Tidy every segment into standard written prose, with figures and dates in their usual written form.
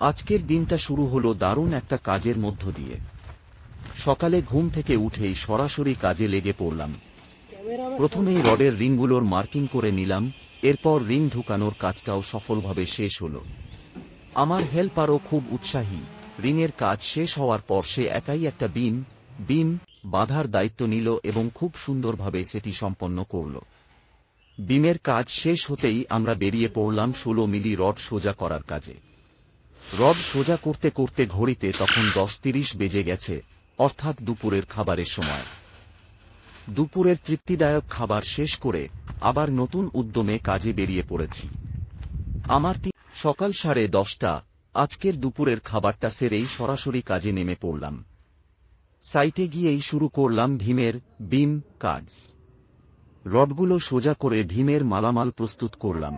আজকের দিনটা শুরু হলো দারুণ একটা কাজের মধ্য দিয়ে। সকালে ঘুম থেকে উঠেই সরাসরি কাজে লেগে পড়লাম। প্রথমেই রডের রিংগুলোর মার্কিং করে নিলাম, এরপর রিং ঢুকানোর কাজটাও সফলভাবে শেষ হলো। আমার হেল্পারও খুব উৎসাহী। রিংয়ের কাজ শেষ হওয়ার পর সে একাই একটা বিম বাঁধার দায়িত্ব নিল এবং খুব সুন্দরভাবে সেটি সম্পন্ন করল। বিমের কাজ শেষ হতেই আমরা বেরিয়ে পড়লাম 16 মিলি রড সোজা করার কাজে। রড সোজা করতে করতে ঘড়িতে তখন 10:30 বেজে গেছে, অর্থাৎ দুপুরের খাবারের সময়। দুপুরের তৃপ্তিদায়ক খাবার শেষ করে আবার নতুন উদ্যমে কাজে বেরিয়ে পড়েছি। আমার সকাল 10:30। আজকের দুপুরের খাবারটা সেরেই সরাসরি কাজে নেমে পড়লাম। সাইটে গিয়েই শুরু করলাম ভীমের বিম কাজ। রডগুলো সোজা করে ভীমের মালামাল প্রস্তুত করলাম।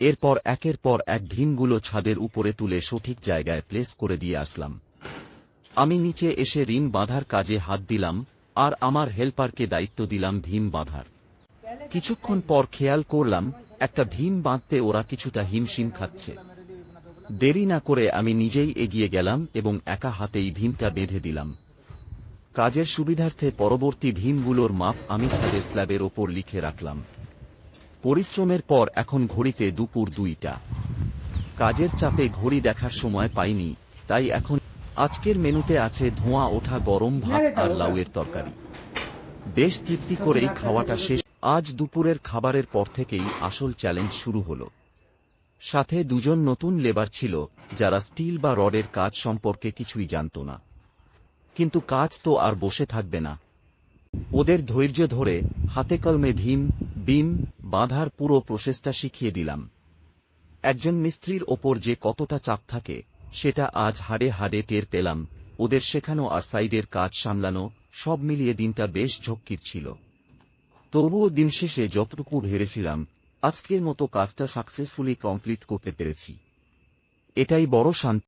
এরপর একের পর এক ভীমগুলো ছাদের উপরে তুলে সঠিক জায়গায় প্লেস করে দিয়ে আসলাম। আমি নিচে এসে রিং বাঁধার কাজে হাত দিলাম, আর আমার হেল্পারকে দায়িত্ব দিলাম ভীম বাঁধার। কিছুক্ষণ পর খেয়াল করলাম একটা ভীম বাঁধতে ওরা কিছুটা হিমশিম খাচ্ছে। দেরি না করে আমি নিজেই এগিয়ে গেলাম এবং একা হাতেই ভীমটা বেঁধে দিলাম। কাজের সুবিধার্থে পরবর্তী ভীমগুলোর মাপ আমি ছাদের স্ল্যাবের ওপর লিখে রাখলাম। পরিশ্রমের পর এখন ঘড়িতে দুপুর 2টা। কাজের চাপে ঘড়ি দেখার সময় পাইনি, তাই এখন আজকের মেনুতে আছে ধোঁয়া ওঠা গরম ভাত আর লাউয়ের তরকারি। বেশ তৃপ্তি করেই খাওয়াটা শেষ। আজ দুপুরের খাবারের পর থেকেই আসল চ্যালেঞ্জ শুরু হলো। সাথে দুজন নতুন লেবার ছিল, যারা স্টিল বা রডের কাজ সম্পর্কে কিছুই জানত না। কিন্তু কাজ তো আর বসে থাকবে না। ওদের ধৈর্য ধরে হাতে কলমে বিম বাঁধার পুরো প্রসেসটা শিখিয়ে দিলাম। একজন মিস্ত্রির ওপর যে কতটা চাপ থাকে সেটা আজ হাড়ে হাড়ে টের পেলাম। ওদের শেখানো আর সাইডের কাজ সামলানো, সব মিলিয়ে দিনটা বেশ ঝক্কির ছিল। তবুও দিন শেষে যতটুকু ভেবেছিলাম, আজকের মতো কাজটা সাকসেসফুলি কমপ্লিট করতে পেরেছি। এটাই বড় শান্তি।